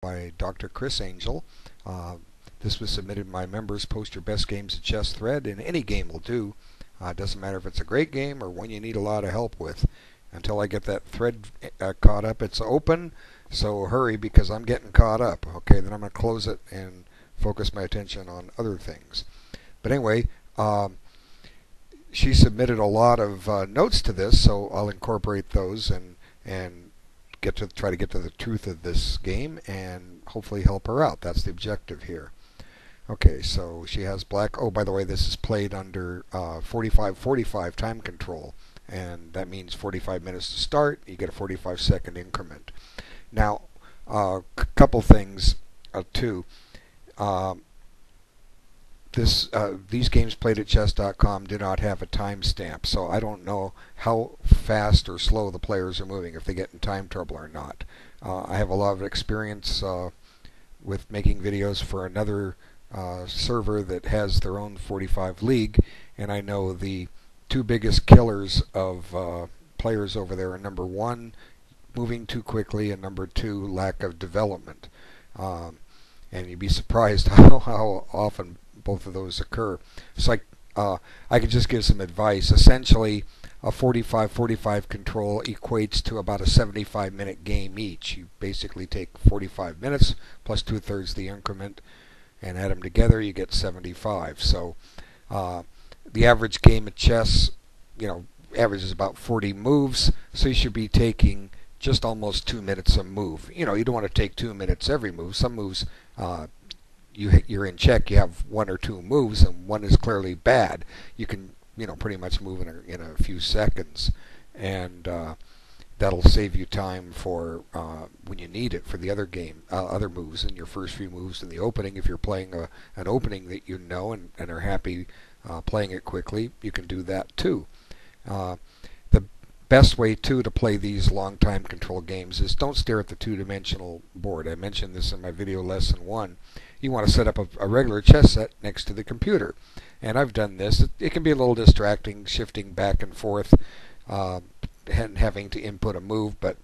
by Dr. Chris Angel. This was submitted in my members Post Your Best Games of Chess thread, and any game will do. It doesn't matter if it's a great game or one you need a lot of help with. Until I get that thread caught up, it's open, so hurry because I'm getting caught up. Okay, then I'm going to close it and focus my attention on other things. But anyway, she submitted a lot of notes to this, so I'll incorporate those and try to get to the truth of this game and hopefully help her out. That's the objective here. Okay, so she has black. Oh, by the way, this is played under 45-45 time control, and that means 45 minutes to start. You get a 45-second increment. Now, a couple things too. These games played at chess.com do not have a timestamp, so I don't know how fast or slow the players are moving, if they get in time trouble or not. I have a lot of experience with making videos for another server that has their own 45 league, and I know the two biggest killers of players over there are number one, moving too quickly, and number two, lack of development. And you'd be surprised how often both of those occur. It's like I could just give some advice. Essentially, a 45-45 control equates to about a 75-minute game each. You basically take 45 minutes plus 2/3 the increment and add them together, you get 75. So the average game of chess, averages about 40 moves, so you should be taking just almost 2 minutes a move. You don't want to take 2 minutes every move. Some moves you're in check, you have one or two moves, and one is clearly bad. You can, pretty much move in a few seconds, and that'll save you time for when you need it for the other game, other moves in your first few moves in the opening. If you're playing an opening that you know and are happy playing it quickly, you can do that too. The best way too to play these long time control games is don't stare at the two-dimensional board. I mentioned this in my video lesson 1. You want to set up a regular chess set next to the computer, and I've done this. It can be a little distracting, shifting back and forth and having to input a move, but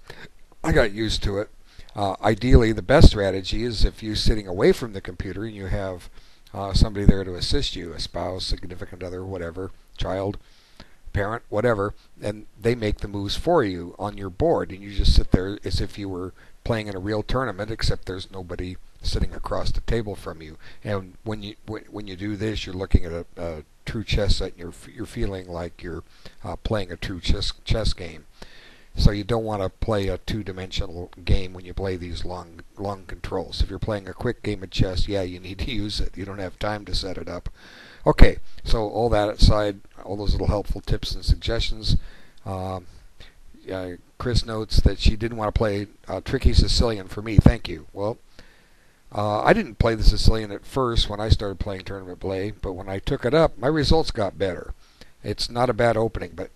I got used to it. Ideally, the best strategy is if you're sitting away from the computer and you have somebody there to assist you, a spouse, significant other, whatever, child, parent, whatever, and they make the moves for you on your board, and you just sit there as if you were playing in a real tournament, except there's nobody sitting across the table from you. And when you do this, you're looking at a true chess set, and you're feeling like you're playing a true chess game. So you don't want to play a two-dimensional game when you play these long controls. If you're playing a quick game of chess, yeah, you need to use it. You don't have time to set it up. Okay, so all that aside, all those little helpful tips and suggestions. Chris notes that she didn't want to play Tricky Sicilian for me. Thank you. Well, I didn't play the Sicilian at first when I started playing tournament play, but when I took it up, my results got better. It's not a bad opening, but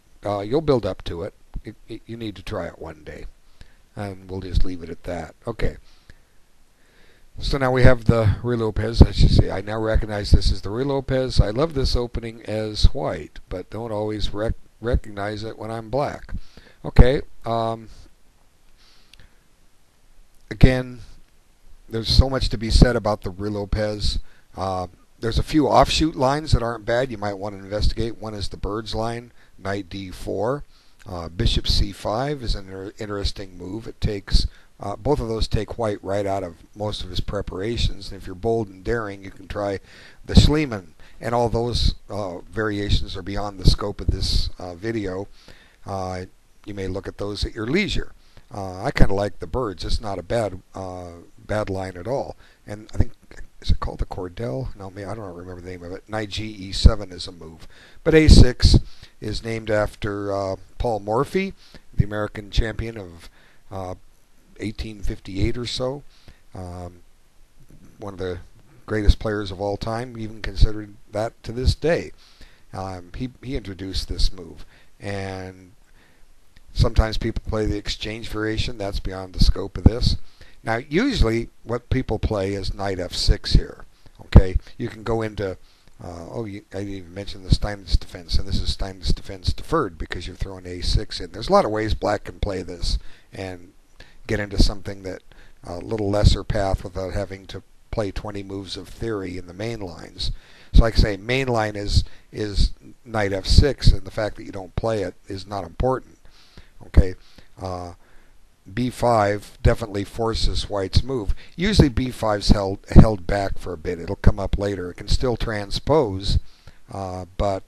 you'll build up to it. You need to try it one day, and we'll just leave it at that. Okay. So now we have the Ruy Lopez. I should say I now recognize this as the Ruy Lopez. I love this opening as white, but don't always recognize it when I'm black. Okay. Again, there's so much to be said about the Ruy Lopez. There's a few offshoot lines that aren't bad. You might want to investigate. One is the Birds line, Knight D4. Bishop C5 is an interesting move. It takes both of those take white right out of most of his preparations. And if you're bold and daring, you can try the Schliemann. And all those variations are beyond the scope of this video. You may look at those at your leisure. I kind of like the Birds. It's not a bad line at all. And I think, is it called the Cordell? No, I don't remember the name of it. Knight G E7 is a move. But A6 is named after Paul Morphy, the American champion of 1858 or so. One of the greatest players of all time, even considered that to this day. He introduced this move. And sometimes people play the exchange variation. That's beyond the scope of this. Now, usually what people play is Knight F6 here. Okay, you can go into I didn't even mention the Steinmetz defense, and this is Steinmetz defense deferred because you're throwing A6 in. There's a lot of ways black can play this and get into something that a little lesser path without having to play 20 moves of theory in the main lines. So like I say, main line is knight f6, and the fact that you don't play it is not important. Okay, b5 definitely forces white's move. Usually b5's held back for a bit. It'll come up later. It can still transpose, but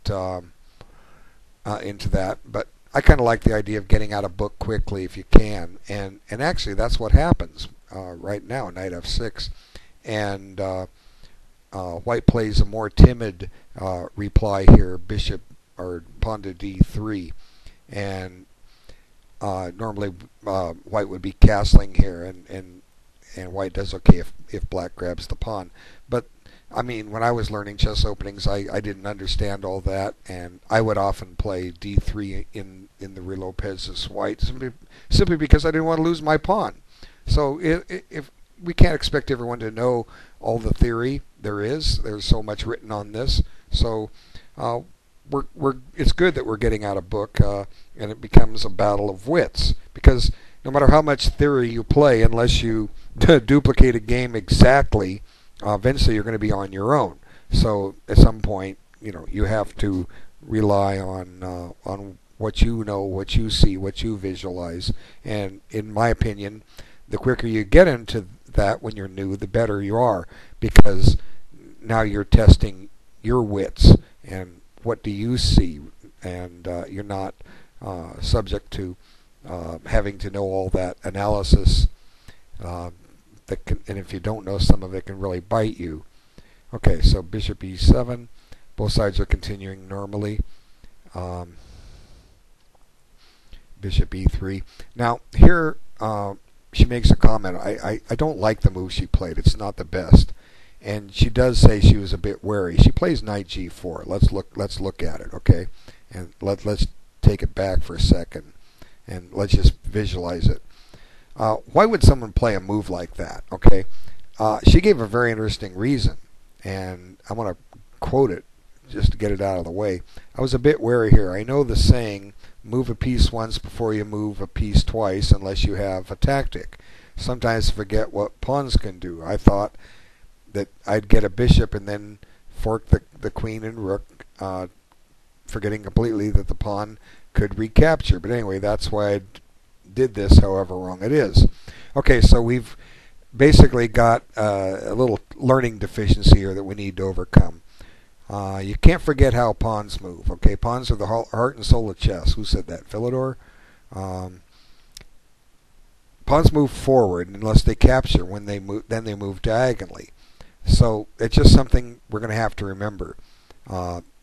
into that. But I kind of like the idea of getting out of book quickly if you can, and actually that's what happens right now. Knight f6, and white plays a more timid reply here, bishop or pawn to d3, and normally white would be castling here, and white does okay if black grabs the pawn. But I mean, when I was learning chess openings, I didn't understand all that, and I would often play d3 in the Ruy Lopez's white simply because I didn't want to lose my pawn. So if we can't expect everyone to know all the theory there's so much written on this. So it's good that we're getting out of book, and it becomes a battle of wits, because no matter how much theory you play, unless you duplicate a game exactly, eventually you're going to be on your own. So at some point, you have to rely on what you know, what you see, what you visualize. And in my opinion, the quicker you get into that when you're new, the better you are, because now you're testing your wits and what do you see, and you're not subject to having to know all that analysis. And if you don't know some of it, can really bite you. Okay, so bishop e7. Both sides are continuing normally. Bishop e3. Now here she makes a comment. I don't like the move she played. It's not the best. And she does say she was a bit wary. She plays knight g4. Let's look at it, okay? And let's take it back for a second, and let's just visualize it. Why would someone play a move like that? Okay, she gave a very interesting reason, and I want to quote it just to get it out of the way. I was a bit wary here. I know the saying, move a piece once before you move a piece twice, unless you have a tactic. Sometimes forget what pawns can do. I thought that I'd get a bishop and then fork the queen and rook, forgetting completely that the pawn could recapture. But anyway, that's why I did this, however wrong it is. Okay, so we've basically got a little learning deficiency here that we need to overcome. You can't forget how pawns move. Okay, pawns are the heart and soul of chess. Who said that? Philidor? Pawns move forward unless they capture. When they move, then they move diagonally. So it's just something we're going to have to remember.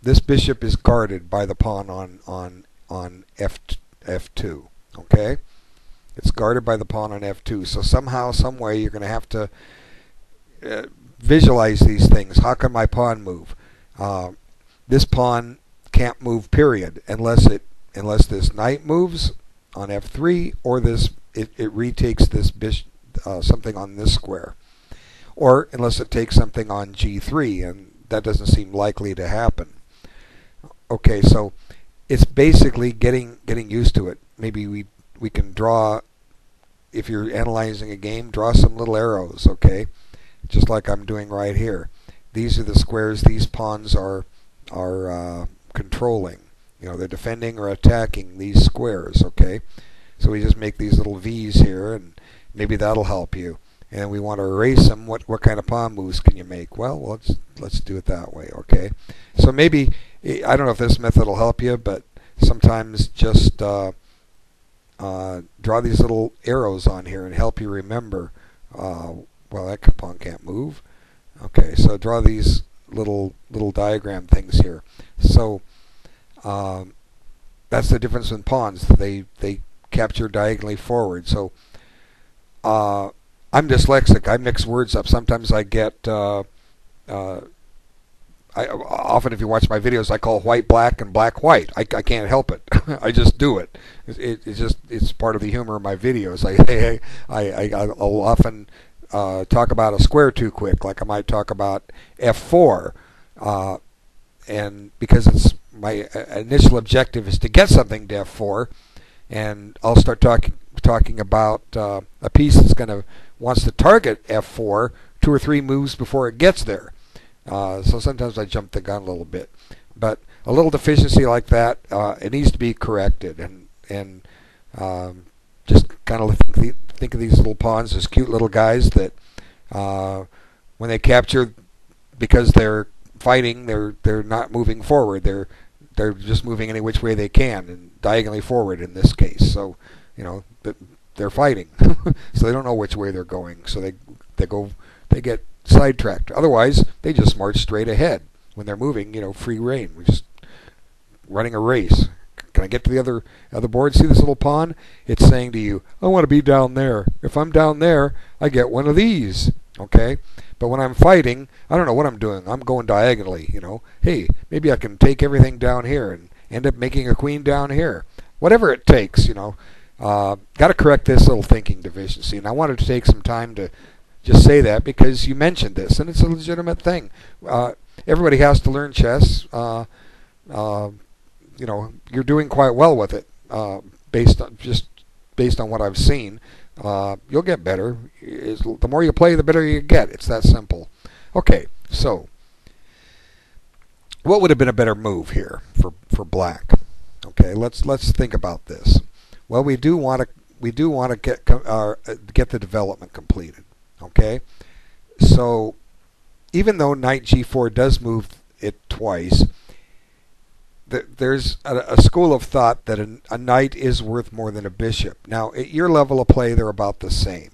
This bishop is guarded by the pawn on f2. Okay, it's guarded by the pawn on f2. So somehow, some way, you're going to have to visualize these things. How can my pawn move? This pawn can't move, period, unless this knight moves on f3, or it retakes this bishop, something on this square, or unless it takes something on g3, and that doesn't seem likely to happen. Okay, so it's basically getting used to it. Maybe we can draw, if you're analyzing a game, draw some little arrows, okay? Just like I'm doing right here. These are the squares these pawns are controlling. They're defending or attacking these squares, okay? So we just make these little V's here, and maybe that'll help you. And we want to erase them. What kind of pawn moves can you make? Well, let's do it that way, okay? So maybe, I don't know if this method will help you, but sometimes just draw these little arrows on here and help you remember. Well, that pawn can't move. Okay, so draw these little diagram things here. So that's the difference in pawns. They capture diagonally forward. So I'm dyslexic. I mix words up. Sometimes I get often, if you watch my videos, I call white black and black white. I can't help it. I just do it. It's part of the humor of my videos. I'll often talk about a square too quick, like I might talk about f4, and because it's my initial objective is to get something to f4, and I'll start talking about a piece that's going to wants to target f4 2 or 3 moves before it gets there. So sometimes I jump the gun a little bit. But a little deficiency like that, it needs to be corrected. And just kind of think of these little pawns as cute little guys that when they capture, because they're fighting, they're not moving forward. They're just moving any which way they can, and diagonally forward in this case. So, you know, they're fighting, so they don't know which way they're going. So they get sidetracked. Otherwise, they just march straight ahead when they're moving. You know, free reign. We're just running a race. Can I get to the other board? See this little pawn? It's saying to you, I want to be down there. If I'm down there, I get one of these. Okay? But when I'm fighting, I don't know what I'm doing. I'm going diagonally, you know. Hey, maybe I can take everything down here and end up making a queen down here. Whatever it takes, you know. Got to correct this little thinking deficiency. And I wanted to take some time to just say that because you mentioned this, and it's a legitimate thing. Everybody has to learn chess. You know, you're doing quite well with it, based on what I've seen. You'll get better. The more you play, the better you get. It's that simple. Okay, so what would have been a better move here for black? Okay, let's think about this. Well, we do want to get the development completed. Okay, so even though knight g4 does move it twice, there's a school of thought that a knight is worth more than a bishop. Now, at your level of play, they're about the same.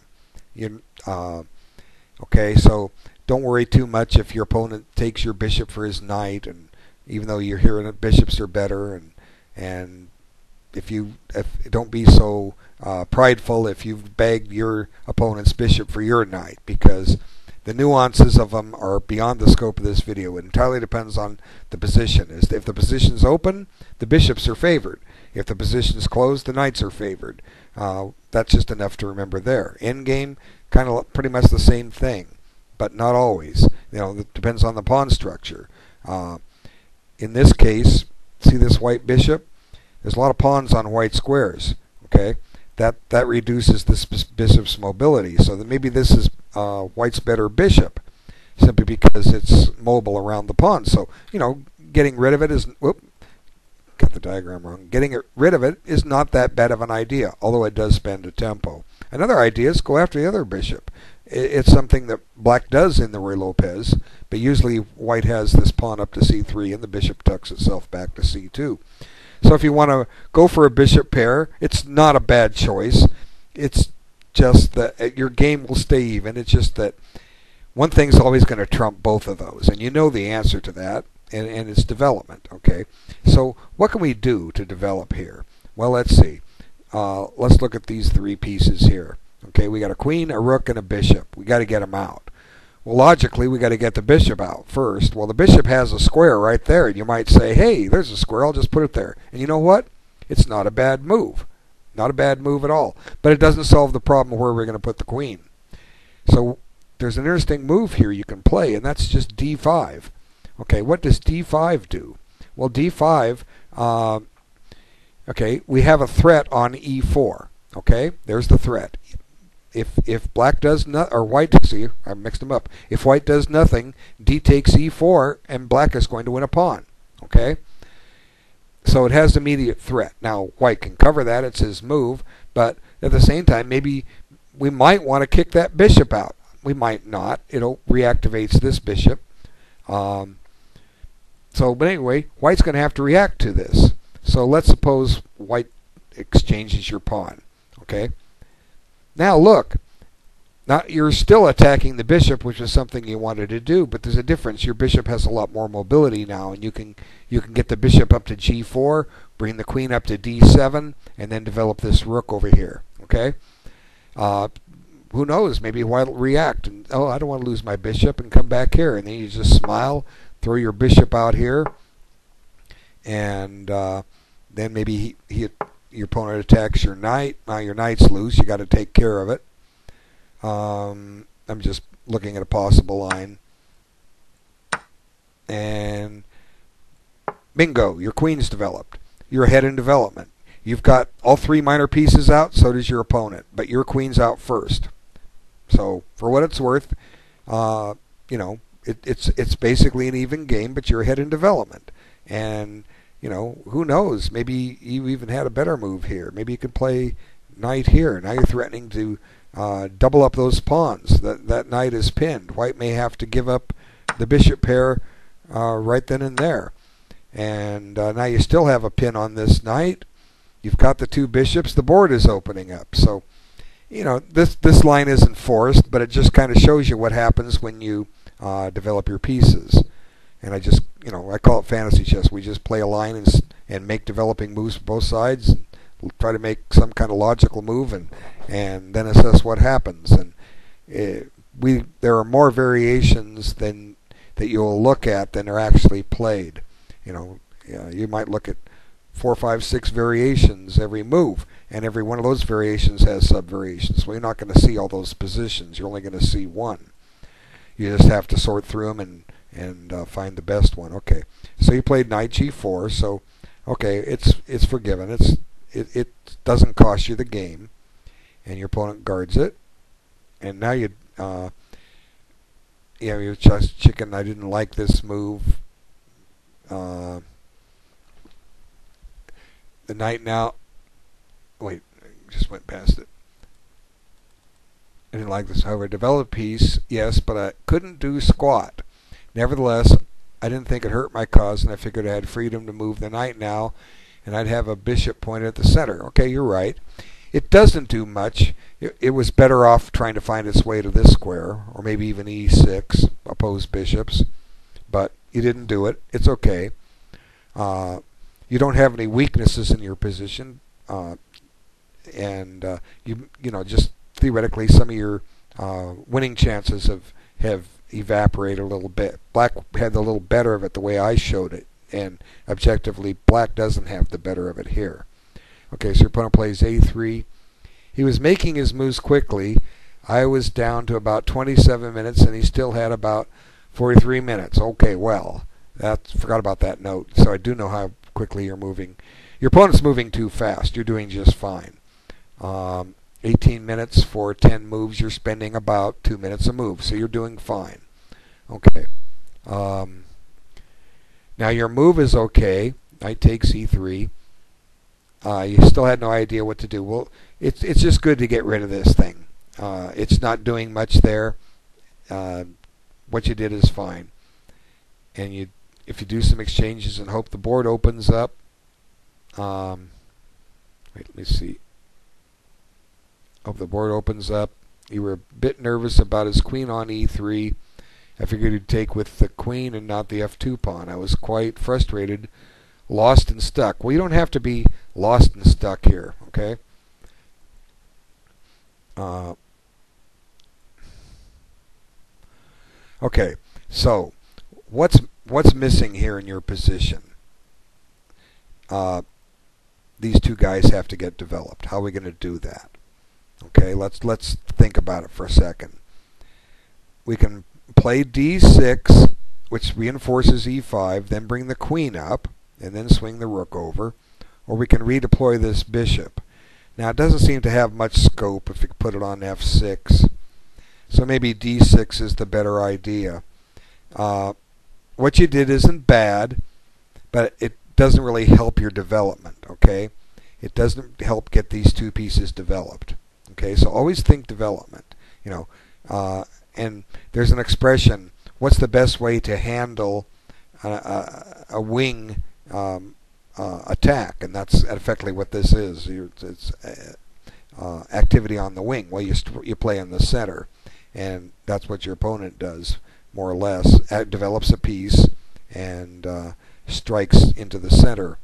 Okay, so don't worry too much if your opponent takes your bishop for his knight, and even though you're hearing that bishops are better, and if don't be so prideful if you've bagged your opponent's bishop for your knight, because the nuances of them are beyond the scope of this video. It entirely depends on the position. If the position's open, the bishops are favored. If the position's closed, the knights are favored. That's just enough to remember there. Endgame, kind of pretty much the same thing, but not always. You know, it depends on the pawn structure. In this case, see this white bishop? There's a lot of pawns on white squares. Okay, that reduces this bishop's mobility. So that maybe this is white's better bishop, simply because it's mobile around the pawn. So, you know, getting rid of it is, whoop, got the diagram wrong. Getting rid of it is not that bad of an idea, although it does spend a tempo. Another idea is go after the other bishop. It's something that black does in the Ruy Lopez, but usually white has this pawn up to c3 and the bishop tucks itself back to c2. So if you want to go for a bishop pair, it's not a bad choice. It's just that your game will stay even. It's just that one thing's always going to trump both of those, and you know the answer to that, and it's development. Okay, so what can we do to develop here? Well, let's see. Let's look at these three pieces here. Okay, we got a queen, a rook, and a bishop. We got to get them out. Well, logically, we got to get the bishop out first. Well, the bishop has a square right there, and you might say, hey, there's a square, I'll just put it there. And you know what? It's not a bad move. Not a bad move at all. But it doesn't solve the problem where we're going to put the queen. So there's an interesting move here you can play, and that's just d5. Okay, what does d5 do? Well, d5, okay, we have a threat on e4. Okay, there's the threat. If black does not, or white, see, I mixed them up. If white does nothing, d takes e4, and black is going to win a pawn. Okay, so it has immediate threat. Now white can cover that; it's his move. But at the same time, maybe we might want to kick that bishop out. We might not. It reactivates this bishop. But anyway, white's going to have to react to this. So let's suppose white exchanges your pawn. Okay. Now look, now you're still attacking the bishop, which is something you wanted to do, but there's a difference. Your bishop has a lot more mobility now, and you can get the bishop up to g4, bring the queen up to d7, and then develop this rook over here. Okay, who knows? Maybe white will react, and oh, I don't want to lose my bishop, and come back here, and then you just smile, throw your bishop out here, and then maybe your opponent attacks your knight. Now your knight's loose. You got to take care of it. I'm just looking at a possible line. And bingo, your queen's developed. You're ahead in development. You've got all three minor pieces out, so does your opponent. But your queen's out first. So for what it's worth, you know, it's basically an even game, but you're ahead in development. And you know, who knows? Maybe you even had a better move here. Maybe you could play knight here. Now you're threatening to double up those pawns. That knight is pinned. White may have to give up the bishop pair right then and there. And now you still have a pin on this knight. You've got the two bishops. The board is opening up. So, you know, this line isn't forced, but it just kind of shows you what happens when you develop your pieces. And I just, you know, I call it fantasy chess. We just play a line and make developing moves for both sides. And try to make some kind of logical move and then assess what happens. And there are more variations than that you'll look at than are actually played. You know, you might look at 4, 5, 6 variations every move, and every one of those variations has sub-variations. Well, you're not going to see all those positions. You're only going to see one. You just have to sort through them and find the best one. Okay, so you played knight g4. So, okay, it's forgiven. It doesn't cost you the game, and your opponent guards it. And now you know, you're just chicken. I didn't like this move. The knight now. Wait, I just went past it. I didn't like this. However, develop piece, yes, but I couldn't do squat. Nevertheless, I didn't think it hurt my cause, and I figured I had freedom to move the knight now, and I'd have a bishop pointed at the center. Okay, you're right. It doesn't do much. It was better off trying to find its way to this square, or maybe even e6, opposed bishops, but you didn't do it. It's okay. You don't have any weaknesses in your position, and you know, just theoretically, some of your winning chances have evaporated a little bit. Black had a little better of it the way I showed it, and objectively, black doesn't have the better of it here. Okay, so your opponent plays a3. He was making his moves quickly. I was down to about 27 minutes, and he still had about 43 minutes. Okay, well, forgot about that note. So I do know how quickly you're moving. Your opponent's moving too fast. You're doing just fine. 18 minutes for 10 moves. You're spending about 2 minutes a move, so you're doing fine. Okay. Now your move is okay. Knight takes e3. You still had no idea what to do. Well, it's just good to get rid of this thing. It's not doing much there. What you did is fine. And if you do some exchanges and hope the board opens up. Wait, let me see. Hope the board opens up. You were a bit nervous about his queen on e3. I figured he'd take with the queen and not the f2 pawn. I was quite frustrated, lost and stuck. Well, you don't have to be lost and stuck here, okay? Okay, so what's missing here in your position? These two guys have to get developed. How are we going to do that? Okay, let's think about it for a second. We can play d6, which reinforces e5, then bring the queen up, and then swing the rook over. Or we can redeploy this bishop. Now, it doesn't seem to have much scope if you put it on f6. So maybe d6 is the better idea. What you did isn't bad, but it doesn't really help your development, okay? It doesn't help get these two pieces developed. Okay, so always think development, you know. And there's an expression, what's the best way to handle a wing attack? And that's effectively what this is. It's activity on the wing. Well, you play in the center, and that's what your opponent does, more or less. Develops a piece and strikes into the center.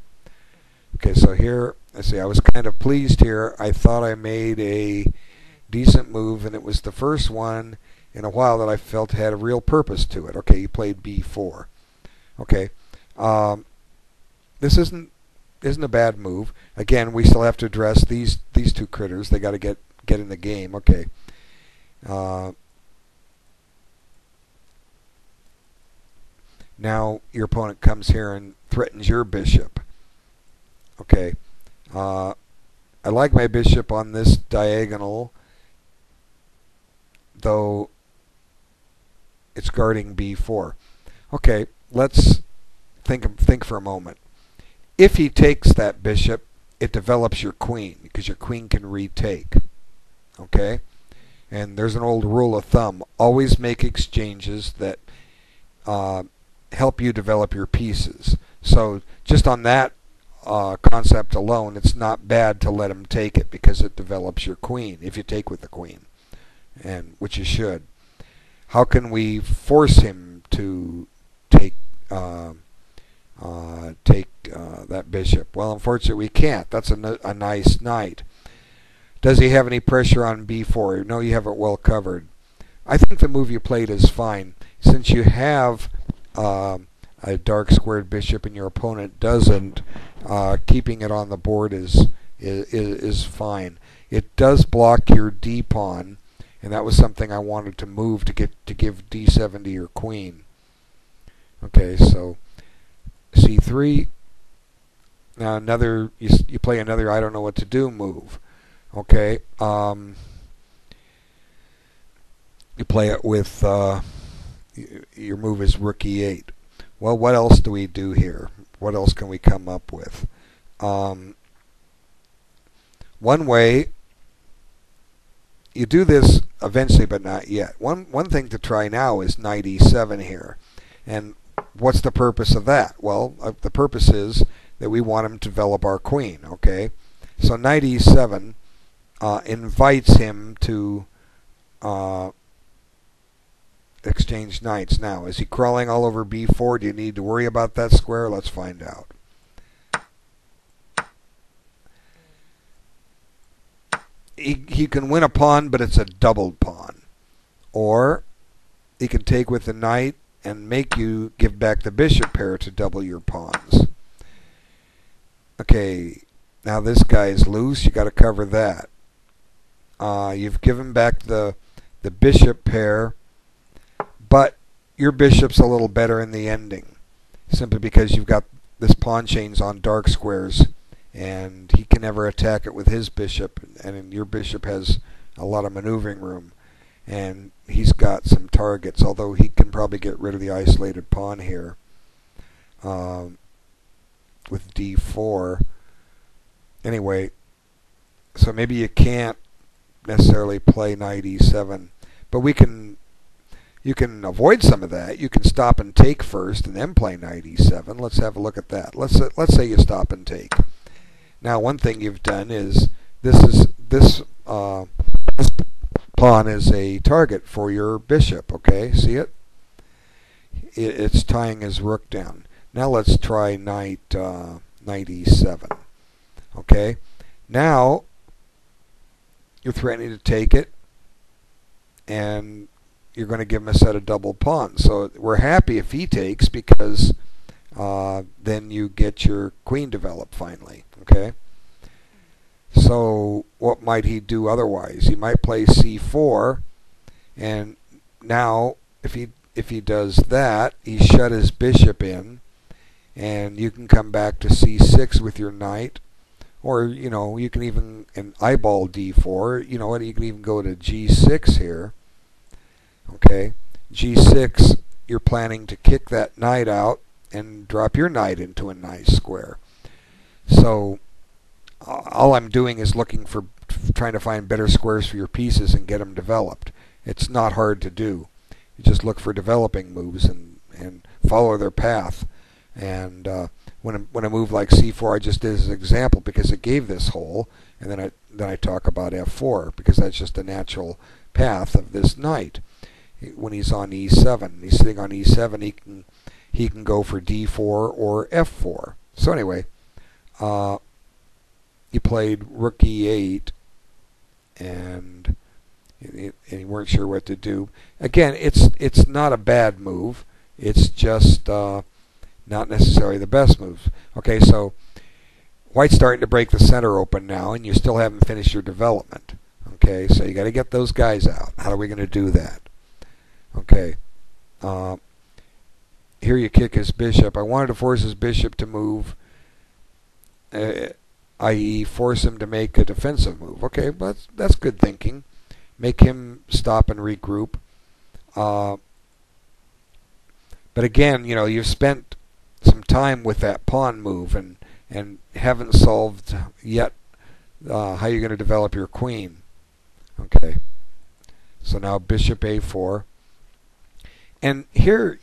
Okay, so here, let's see, I was kind of pleased here. I thought I made a decent move, and it was the first one in a while that I felt had a real purpose to it. Okay, you played b4. Okay, this isn't a bad move. Again, we still have to address these two critters. They got to get in the game. Okay. Now your opponent comes here and threatens your bishop. Okay, I like my bishop on this diagonal. though it's guarding b4. Okay, let's think for a moment. If he takes that bishop, it develops your queen, because your queen can retake. Okay? And there's an old rule of thumb. Always make exchanges that help you develop your pieces. So just on that concept alone, it's not bad to let him take it, because it develops your queen if you take with the queen, and which you should. How can we force him to take that bishop? Well, unfortunately, we can't. That's a nice knight. Does he have any pressure on b4? No, you have it well covered. I think the move you played is fine. Since you have a dark squared bishop and your opponent doesn't, keeping it on the board is fine. It does block your d pawn, and that was something I wanted to move to give d7 to your queen. Okay, so c3. Now you play another I don't know what to do move. Okay, you play it with your move is rook e8. Well, what else do we do here? What else can we come up with? One way, you do this eventually, but not yet. One thing to try now is knight e7 here. And what's the purpose of that? Well, the purpose is that we want him to develop our queen. Okay, so knight e7 invites him to exchange knights. Now, is he crawling all over b4? Do you need to worry about that square? Let's find out. He can win a pawn, but it's a doubled pawn. Or he can take with the knight and make you give back the bishop pair to double your pawns. Okay, now this guy is loose. You got to cover that. You've given back the bishop pair, but your bishop's a little better in the ending, simply because you've got this pawn chains on dark squares, and he can never attack it with his bishop, and your bishop has a lot of maneuvering room, and he's got some targets, although he can probably get rid of the isolated pawn here with d4. Anyway, so maybe you can't necessarily play knight e7, but you can avoid some of that. You can stop and take first and then play knight e7. Let's have a look at that. Let's say you stop and take. Now, one thing you've done is this pawn is a target for your bishop. Okay, see it? It's tying his rook down. Now let's try knight e7. Okay, now you're threatening to take it, and you're going to give him a set of double pawns. So we're happy if he takes, because then you get your queen developed finally. Okay. So what might he do otherwise? He might play c4, and now if he does that, he shut his bishop in, and you can come back to c6 with your knight. Or, you can even eyeball d4. You know what? You can even go to g6 here. Okay, g6, you're planning to kick that knight out and drop your knight into a nice square. So all I'm doing is trying to find better squares for your pieces and get them developed. It's not hard to do. You just look for developing moves and follow their path. And when a move like c4, I just did as an example because it gave this hole, and then I talk about f4 because that's just the natural path of this knight. When he's on e7, he's sitting on e7, he can go for d4 or f4. So anyway, you played rook e8, and you weren't sure what to do. Again, it's not a bad move. It's just not necessarily the best move. Okay, so white's starting to break the center open now, and you still haven't finished your development. Okay, so you got to get those guys out. How are we going to do that? Okay, here you kick his bishop. I wanted to force his bishop to move, i.e. force him to make a defensive move. Okay, but that's good thinking. make him stop and regroup. But again, you know, you've spent some time with that pawn move and haven't solved yet how you're going to develop your queen. Okay, so now bishop a4. And here,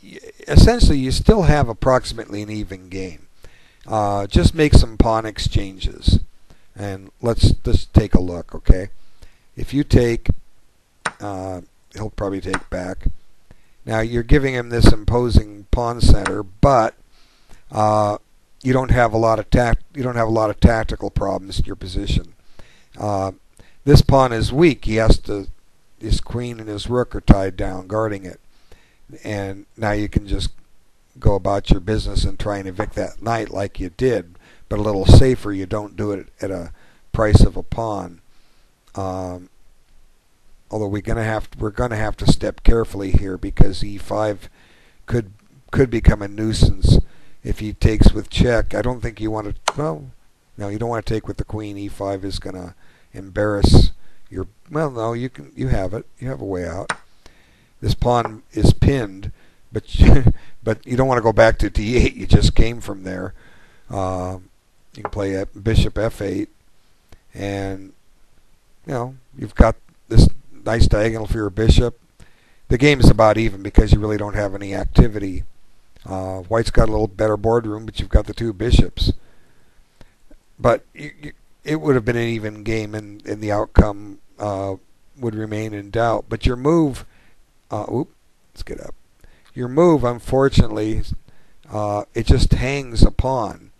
essentially, you still have approximately an even game. Just make some pawn exchanges. And let's just take a look, okay? If you take, he'll probably take back. Now, you're giving him this imposing pawn center, but you don't have a lot of tactical problems in your position. This pawn is weak. His queen and his rook are tied down, guarding it. And now you can just go about your business and try and evict that knight like you did, but a little safer. You don't do it at a price of a pawn. Although we're gonna have to step carefully here, because e5 could become a nuisance if he takes with check. I don't think you want to. Well, no, you don't want to take with the queen. e5 is gonna embarrass your. Well, no, you have it. You have a way out. This pawn is pinned, but you don't want to go back to d8. You just came from there. You can play bishop f8, and you know you've got this nice diagonal for your bishop. The game is about even because you really don't have any activity. White's got a little better boardroom, but you've got the two bishops. But it would have been an even game, and the outcome would remain in doubt. But your move. Let's get up. Your move, unfortunately, it just hangs a pawn.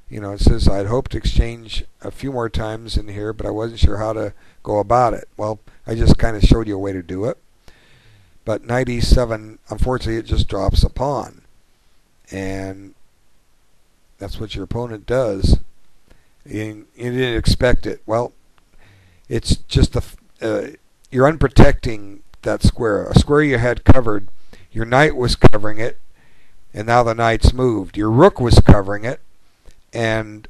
You know, it says, I'd hoped to exchange a few more times in here, but I wasn't sure how to go about it. Well, I just kind of showed you a way to do it. But knight e7, unfortunately, it just drops a pawn. And that's what your opponent does. You didn't expect it. Well, it's just you're unprotecting that square. A square you had covered, your knight was covering it, and now the knight's moved. Your rook was covering it, and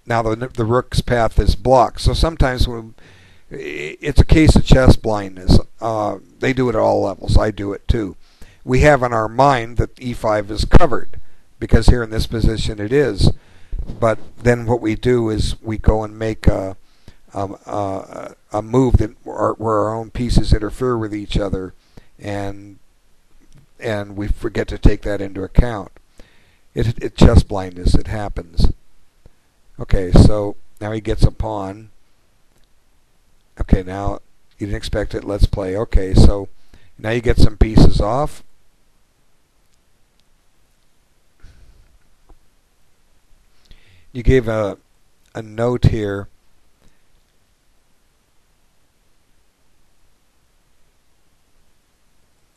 now the rook's path is blocked. So sometimes it's a case of chess blindness. They do it at all levels. I do it too. We have in our mind that e5 is covered, because here in this position it is. But then what we do is we go and make a move where our own pieces interfere with each other, and we forget to take that into account. It's chess blindness. It happens. Okay, so now he gets a pawn. Okay, now you didn't expect it. Let's play. Okay, so now you get some pieces off. You gave a note here.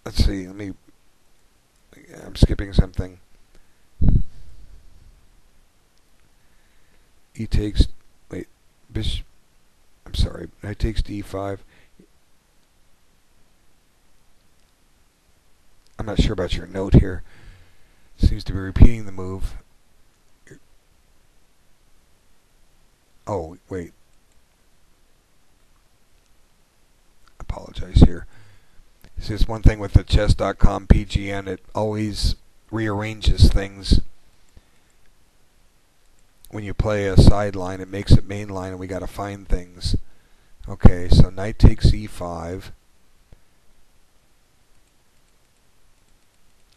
Let's see, I'm skipping something. He takes, bishop, I'm sorry, knight takes d5. I'm not sure about your note here. Seems to be repeating the move. Oh, wait. Apologize here. See, it's one thing with the chess.com PGN, it always rearranges things. When you play a sideline, it makes it main line, and we got to find things. Okay, so knight takes e5.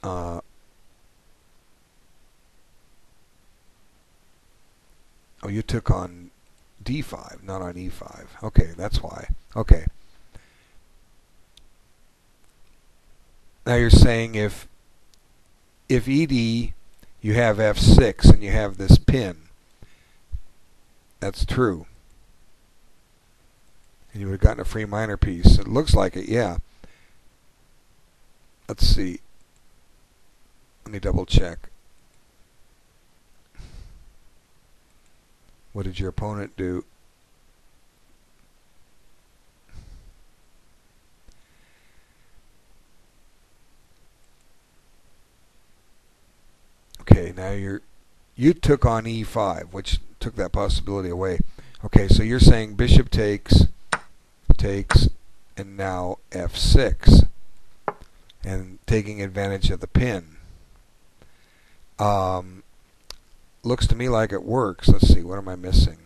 Oh, you took on d5, not on e5. Okay, that's why. Okay. Now you're saying if ed, you have f6 and you have this pin. That's true. And you would have gotten a free minor piece. It looks like it, yeah. Let's see. Let me double check. What did your opponent do? Okay, now you took on e5, which took that possibility away. Okay, so you're saying bishop takes, and now f6, and taking advantage of the pin. Looks to me like it works. Let's see, what am I missing?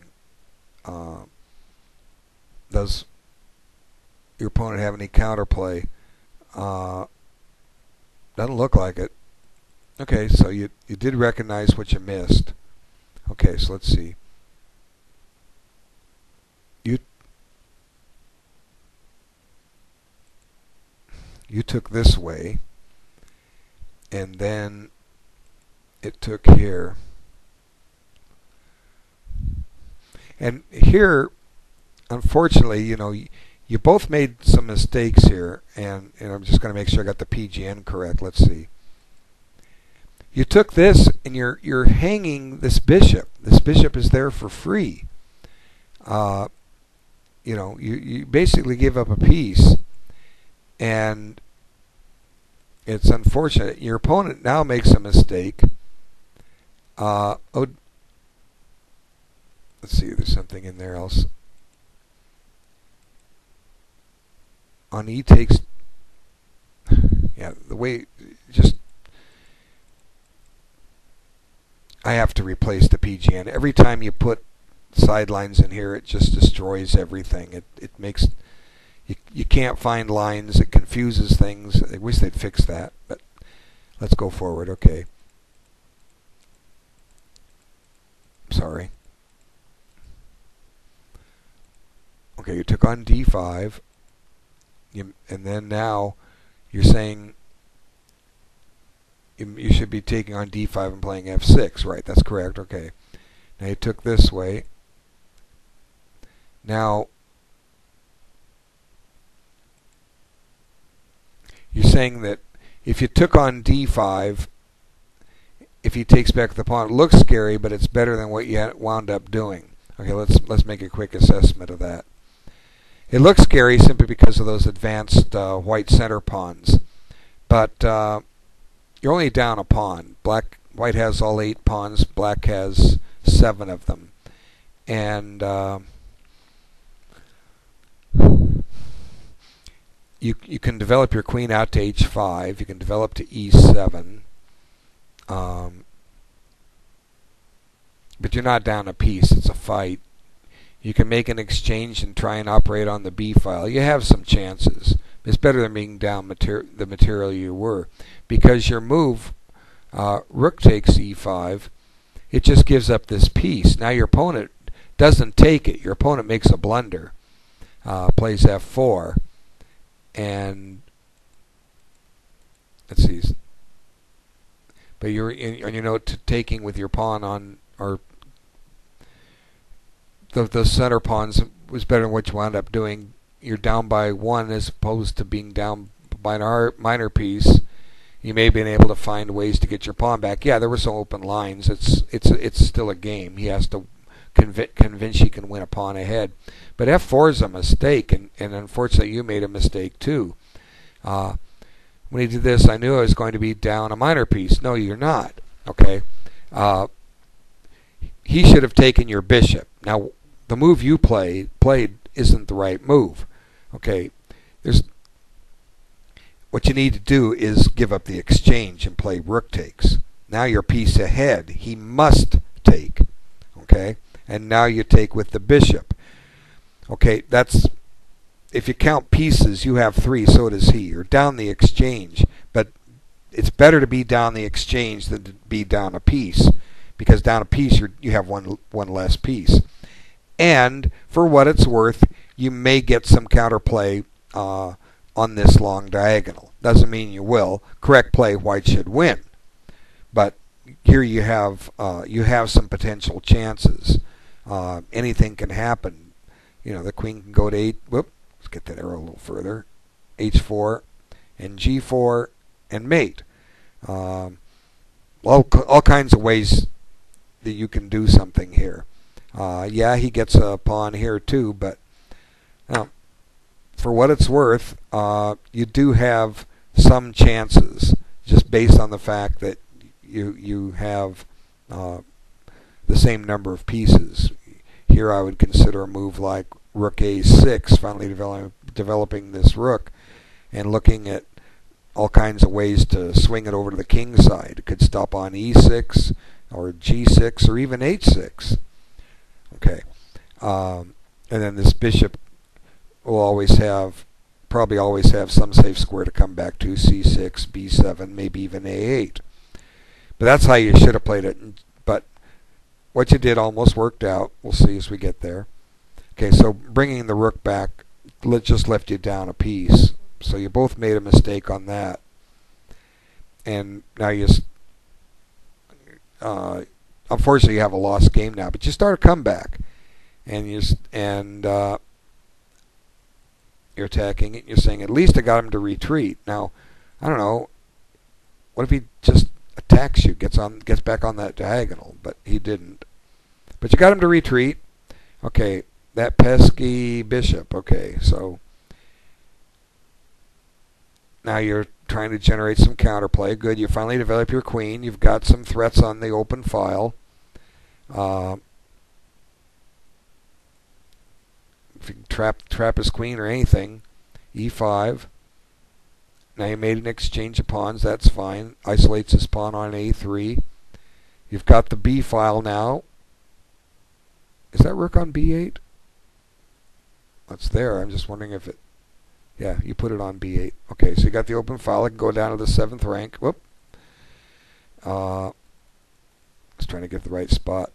Does your opponent have any counterplay? Doesn't look like it. Okay, so you did recognize what you missed. Okay, so let's see. You took this way, and then it took here. And here, unfortunately, you both made some mistakes here, and I'm just going to make sure I got the PGN correct. Let's see. You took this, and you're hanging this bishop. This bishop is there for free. You basically give up a piece, and it's unfortunate. Your opponent now makes a mistake. Let's see, there's something in there else. On E takes, yeah, the way, just, I have to replace the PGN. Every time you put sidelines in here, it just destroys everything. It makes, you can't find lines. It confuses things. I wish they'd fix that, but let's go forward. Okay. Sorry. Okay, you took on D5, and then now you're saying you should be taking on D5 and playing F6, right? That's correct. Okay. Now you took this way. Now you're saying that if you took on D5, if he takes back the pawn, it looks scary, but it's better than what you wound up doing. Okay, let's make a quick assessment of that. It looks scary simply because of those advanced white center pawns, but you're only down a pawn. White has all 8 pawns. Black has 7 of them, and you can develop your queen out to H5. You can develop to E7. But you're not down a piece. It's a fight. You can make an exchange and try and operate on the B file. You have some chances. It's better than being down the material you were. Because your move, rook takes E5, it just gives up this piece. Now your opponent doesn't take it. Your opponent makes a blunder, plays F4, and let's see. But you're on your note taking with your pawn on, or the center pawns was better than what you wound up doing. You're down by 1 as opposed to being down by an minor piece. You may have been able to find ways to get your pawn back. Yeah, there were some open lines. It's still a game. He has to convince he can win a pawn ahead. But F4 is a mistake, and unfortunately you made a mistake too. When he did this, I knew I was going to be down a minor piece. No, you're not. Okay. He should have taken your bishop. Now, the move you played isn't the right move. Okay. What you need to do is give up the exchange and play rook takes. Now you're piece ahead. He must take. Okay. And now you take with the bishop. Okay. If you count pieces, you have 3, so does he. You're down the exchange, but it's better to be down the exchange than to be down a piece, because down a piece you have one less piece. And for what it's worth, you may get some counterplay on this long diagonal. Doesn't mean you will. Correct play, white should win, but here you have some potential chances. Anything can happen. The queen can go to 8. Whoop. Let's get that arrow a little further. H4 and G4 and mate. All kinds of ways that you can do something here. Yeah, he gets a pawn here too, but for what it's worth, you do have some chances just based on the fact that you have the same number of pieces. Here I would consider a move like rook A6, finally developing this rook and looking at all kinds of ways to swing it over to the king side. It could stop on e6 or g6 or even h6. Okay, and then this bishop will probably always have some safe square to come back to, c6, b7, maybe even a8. But that's how you should have played it. But what you did almost worked out. We'll see as we get there. Okay, so bringing the rook back just left you down a piece. So you both made a mistake on that. And now unfortunately you have a lost game now, but you start a comeback. And you're attacking it. You're saying, at least I got him to retreat. Now, I don't know. What if he just attacks you, gets back on that diagonal? But he didn't. But you got him to retreat. Okay, that pesky bishop. Okay, so now you're trying to generate some counterplay. Good. You finally develop your queen. You've got some threats on the open file. If you can trap his queen or anything, e5. Now you made an exchange of pawns. That's fine. Isolates his pawn on a3. You've got the b file now. Is that rook on b8? That's there. I'm just wondering if it... Yeah, you put it on b8. Okay, so you got the open file. It can go down to the 7th rank. Whoop. I was trying to get the right spot.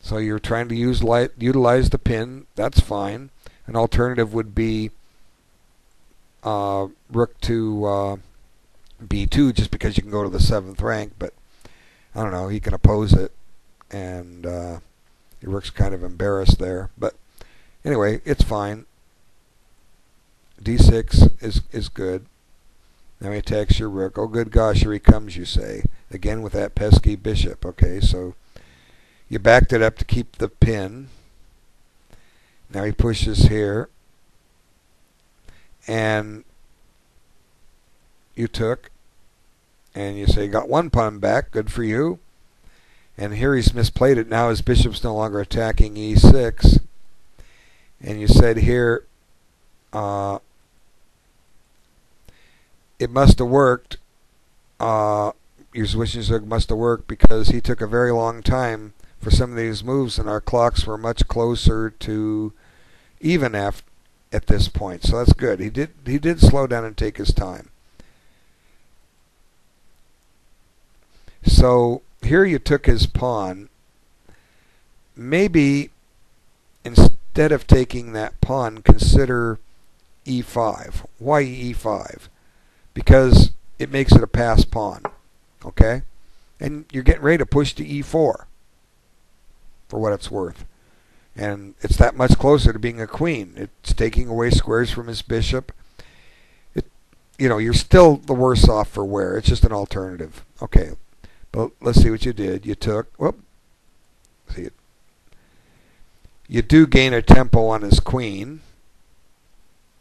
So you're trying to utilize the pin. That's fine. An alternative would be rook to b2, just because you can go to the 7th rank. But I don't know. He can oppose it, and your rook's kind of embarrassed there. But anyway, it's fine. d6 is good. Now he attacks your rook. Oh, good gosh, here he comes, you say. Again with that pesky bishop. Okay, so you backed it up to keep the pin. Now he pushes here. And you took. And you say, got one pawn back. Good for you. And here he's misplayed it. Now his bishop's no longer attacking e6. And you said here, it must have worked. Your switching must have worked because he took a very long time for some of these moves, and our clocks were much closer to even at this point. So that's good. He did slow down and take his time. So here you took his pawn. Maybe instead of taking that pawn, consider e5. Why e5? Because it makes it a pass pawn. Okay? And you're getting ready to push to e4. For what it's worth. And it's that much closer to being a queen. It's taking away squares from his bishop. You're still the worse off for wear. It's just an alternative. Okay, but let's see what you did. You took, see it. You do gain a tempo on his queen.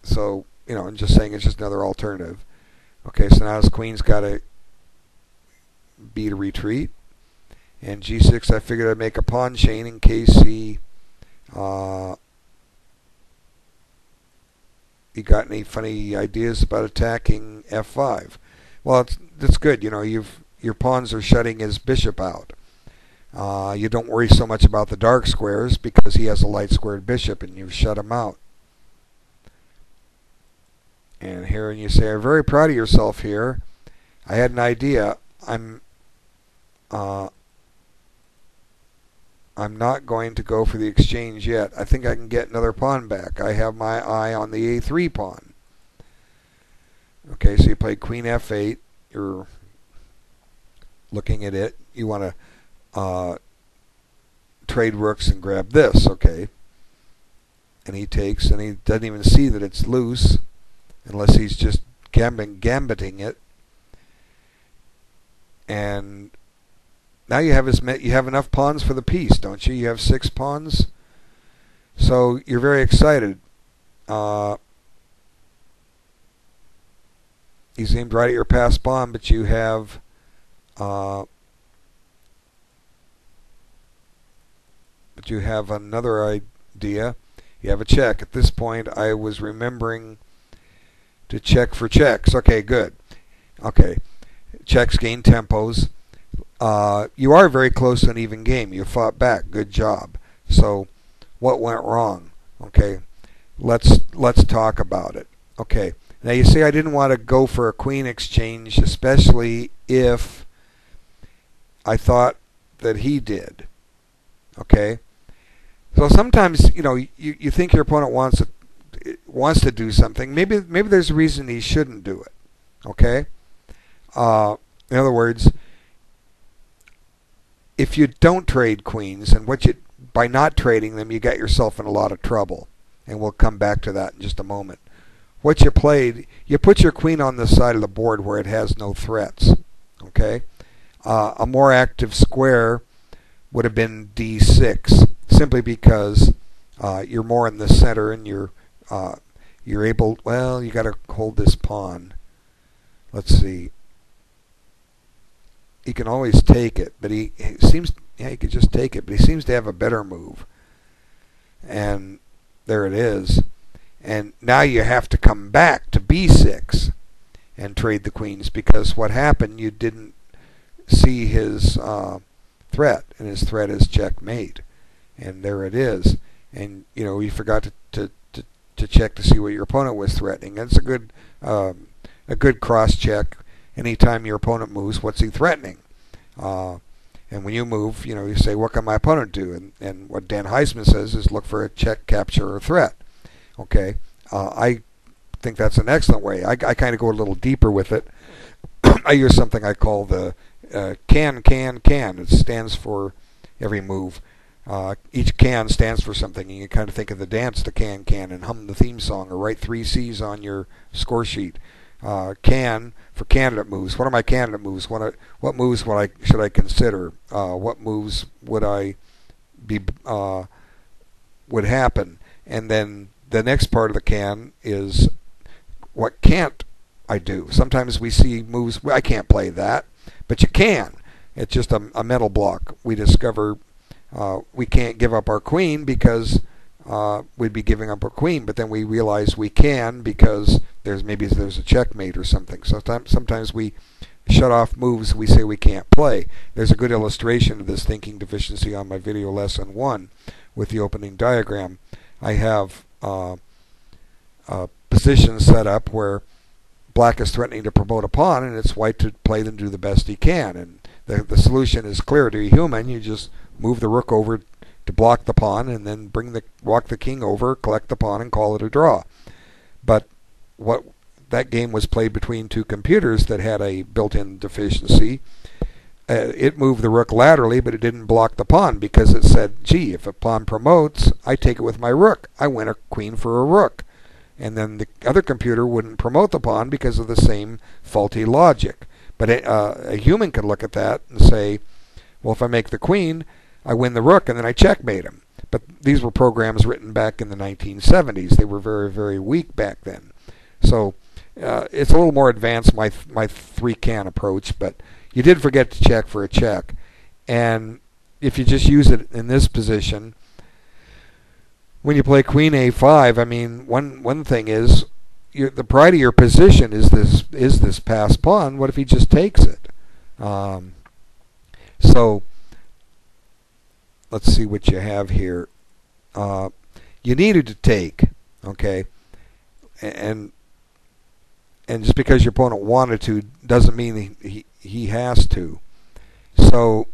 So, I'm just saying it's just another alternative. Okay, so now his queen's got to be to retreat. And g6, I figured I'd make a pawn chain in case he got any funny ideas about attacking f5. Well, that's good. Your pawns are shutting his bishop out. You don't worry so much about the dark squares because he has a light squared bishop and you've shut him out. And here, and you say, I'm very proud of yourself here. I had an idea. I'm not going to go for the exchange yet. I think I can get another pawn back. I have my eye on the a3 pawn. Okay, so you play queen f8. You're looking at it. You want to trade rooks and grab this. Okay. And he takes, and he doesn't even see that it's loose unless he's just gambiting it. And now you have enough pawns for the piece, don't you? You have 6 pawns. So you're very excited. He's aimed right at your passed pawn, but you have another idea. You have a check. At this point, I was remembering to check for checks. Okay, good. Okay, checks gain tempos. You are very close to an even game. You fought back. Good job. So, what went wrong? Okay, let's talk about it. Okay, now you see I didn't want to go for a queen exchange, especially if I thought that he did. Okay, so sometimes you think your opponent wants to do something. Maybe there's a reason he shouldn't do it. Okay, in other words, if you don't trade queens, and by not trading them, you got yourself in a lot of trouble, and we'll come back to that in just a moment. What you played, you put your queen on the side of the board where it has no threats. Okay, a more active square would have been d6, simply because you're more in the center and you're able. Well, you got to hold this pawn. Let's see. He can always take it, but he seems, he could just take it, but he seems to have a better move. And there it is. And now you have to come back to b6 and trade the queens, because what happened, you didn't see his threat, and his threat is checkmate. And there it is. And you forgot to check to see what your opponent was threatening. That's a good cross check. Anytime your opponent moves, what's he threatening? And when you move, you say, what can my opponent do? And what Dan Heisman says is look for a check, capture, or threat. Okay, I think that's an excellent way. I kind of go a little deeper with it. I use something I call the can. It stands for every move. Each can stands for something, and you kind of think of the dance, the can, and hum the theme song, or write 3 C's on your score sheet. Can for candidate moves. What are my candidate moves? What moves should I consider? What moves would happen? And then the next part of the can is what can't I do? Sometimes we see moves, I can't play that, but you can. It's just a mental block. We discover we can't give up our queen because we'd be giving up our queen, but then we realize we can because there's a checkmate or something. So sometimes we shut off moves we say we can't play. There's a good illustration of this thinking deficiency on my video lesson 1 with the opening diagram. I have a position set up where black is threatening to promote a pawn, and it's white to play and do the best he can. And the solution is clear to a human. You just move the rook over to block the pawn, and then walk the king over, collect the pawn, and call it a draw. But that game was played between two computers that had a built-in deficiency. It moved the rook laterally, but it didn't block the pawn because it said, gee, if a pawn promotes, I take it with my rook. I win a queen for a rook. And then the other computer wouldn't promote the pawn because of the same faulty logic. But a human could look at that and say, well, if I make the queen, I win the rook, and then I checkmate him. But these were programs written back in the 1970s. They were very, very weak back then. So it's a little more advanced, my 3-can approach, but you did forget to check for a check. And if you just use it in this position, when you play queen a5, I mean, one thing is, the pride of your position is this passed pawn. What if he just takes it? So let's see what you have here. You needed to take, okay, and just because your opponent wanted to doesn't mean he has to. So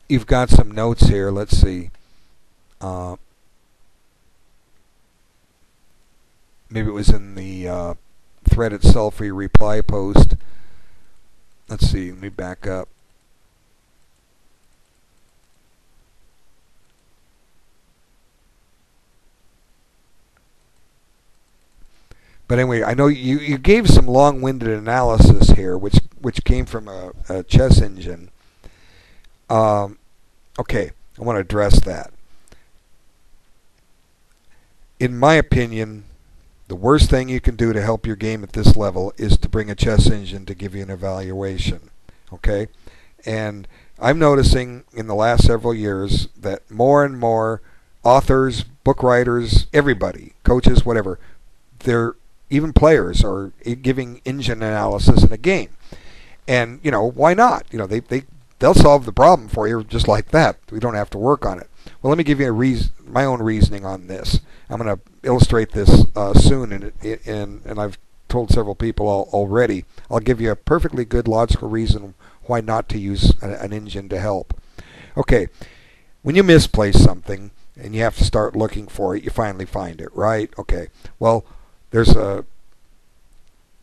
you've got some notes here. Let's see. Maybe it was in the thread itself for your reply post. Let's see. Let me back up. But anyway, I know you gave some long-winded analysis here, which came from a chess engine. Okay, I want to address that. In my opinion, the worst thing you can do to help your game at this level is to bring a chess engine to give you an evaluation. Okay? And I'm noticing in the last several years that more and more authors, book writers, everybody, coaches, whatever, they're even players are giving engine analysis in a game. And, why not? They'll solve the problem for you just like that. We don't have to work on it. Well, let me give you my own reasoning on this. I'm going to illustrate this soon, and I've told several people already. I'll give you a perfectly good logical reason why not to use an engine to help. Okay, when you misplace something and you have to start looking for it, you finally find it, right? Okay, well, there's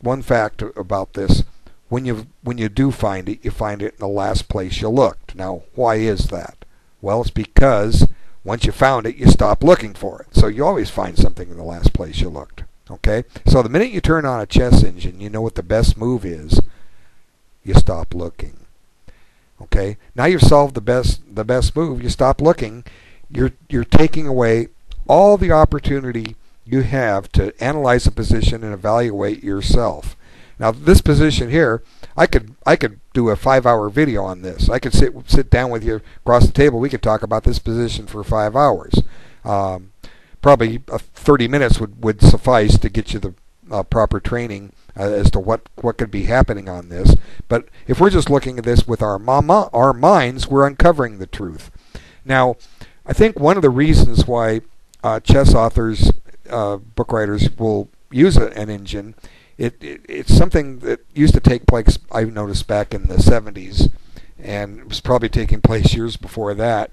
one fact about this. When you do find it, you find it in the last place you looked. Now, why is that? Well, it's because once you found it, you stop looking for it. So you always find something in the last place you looked. Okay? So the minute you turn on a chess engine, you know what the best move is. You stop looking. Okay? Now you've solved the best move. You stop looking. You're taking away all the opportunity you have to analyze a position and evaluate yourself. Now this position here, I could do a 5-hour video on this. I could sit down with you across the table. We could talk about this position for 5 hours. Probably 30 minutes would suffice to get you the proper training as to what could be happening on this. But if we're just looking at this with our minds, we're uncovering the truth. Now, I think one of the reasons why chess authors, book writers will use an engine, it's something that used to take place, I noticed, back in the 70s, and it was probably taking place years before that.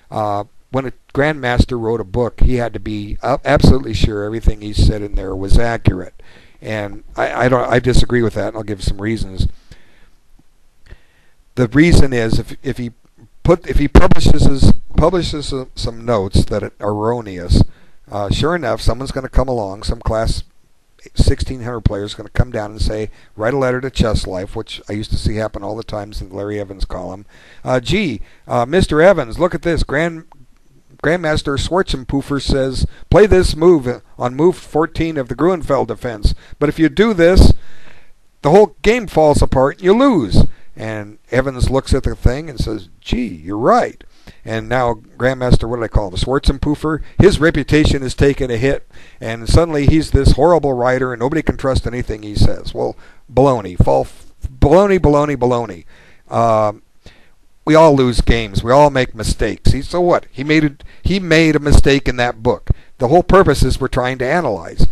When a grandmaster wrote a book, he had to be absolutely sure everything he said in there was accurate. And I disagree with that, and I'll give some reasons. The reason is if he publishes some notes that are erroneous, sure enough, someone's going to come along, some class 1,600 players going to come down and say, write a letter to Chess Life, which I used to see happen all the time in the Larry Evans column. Mr. Evans, look at this. Grandmaster Schwarzenpuffer says, play this move on move 14 of the Gruenfeld defense. But if you do this, the whole game falls apart and you lose. And Evans looks at the thing and says, gee, you're right. And now Grandmaster, what did I call him, Schwarzenpuffer, his reputation is taking a hit, and suddenly he's this horrible writer, and nobody can trust anything he says. Well, baloney, baloney. We all lose games. We all make mistakes. So what? He made a mistake in that book. The whole purpose is we're trying to analyze.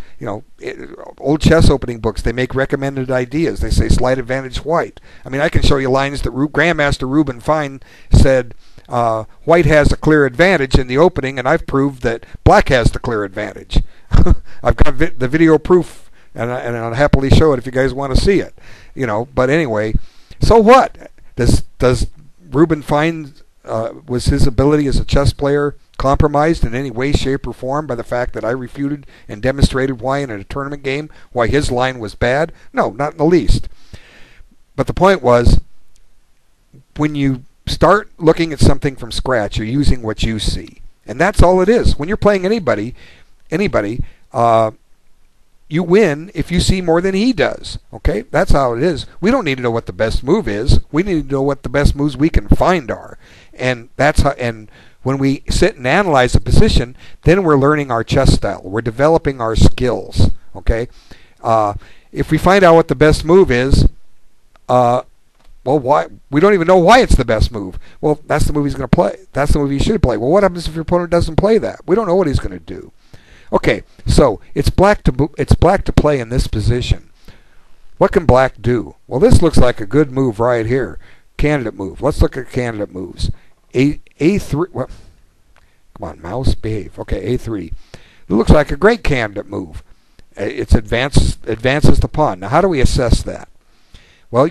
Old chess opening books, they make recommended ideas. They say slight advantage white. I mean, I can show you lines that Grandmaster Reuben Fine said, white has a clear advantage in the opening, and I've proved that black has the clear advantage. I've got the video proof, and I'll happily show it if you guys want to see it. But anyway, so what? Does Reuben Fine, was his ability as a chess player compromised in any way, shape, or form by the fact that I refuted and demonstrated why in a tournament game, why his line was bad? No, not in the least. But the point was, when you start looking at something from scratch, you're using what you see. And that's all it is. When you're playing anybody, you win if you see more than he does. Okay? That's how it is. We don't need to know what the best move is. We need to know what the best moves we can find are. And that's how, and when we sit and analyze a position, then we're learning our chess style. We're developing our skills. Okay? If we find out what the best move is, well, why? We don't even know why it's the best move. Well, that's the move he's going to play. That's the move he should play. Well, what happens if your opponent doesn't play that? We don't know what he's going to do. Okay, so it's black to play in this position. What can black do? Well, this looks like a good move right here. Candidate move. Let's look at candidate moves. A3. Well, come on, mouse, behave. Okay, A3. It looks like a great candidate move. It advances the pawn. Now, how do we assess that? Well,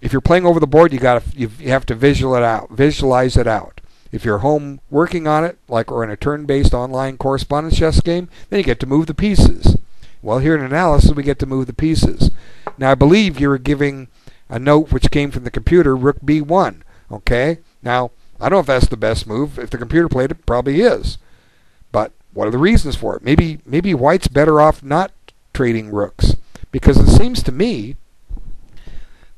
if you're playing over the board, you have to visualize it out. If you're home working on it, or in a turn-based online correspondence chess game, then you get to move the pieces. Well, here in analysis, we get to move the pieces. Now, I believe you were giving a note which came from the computer, rook b1. Okay? Now, I don't know if that's the best move. If the computer played it, probably is. But what are the reasons for it? Maybe white's better off not trading rooks, because it seems to me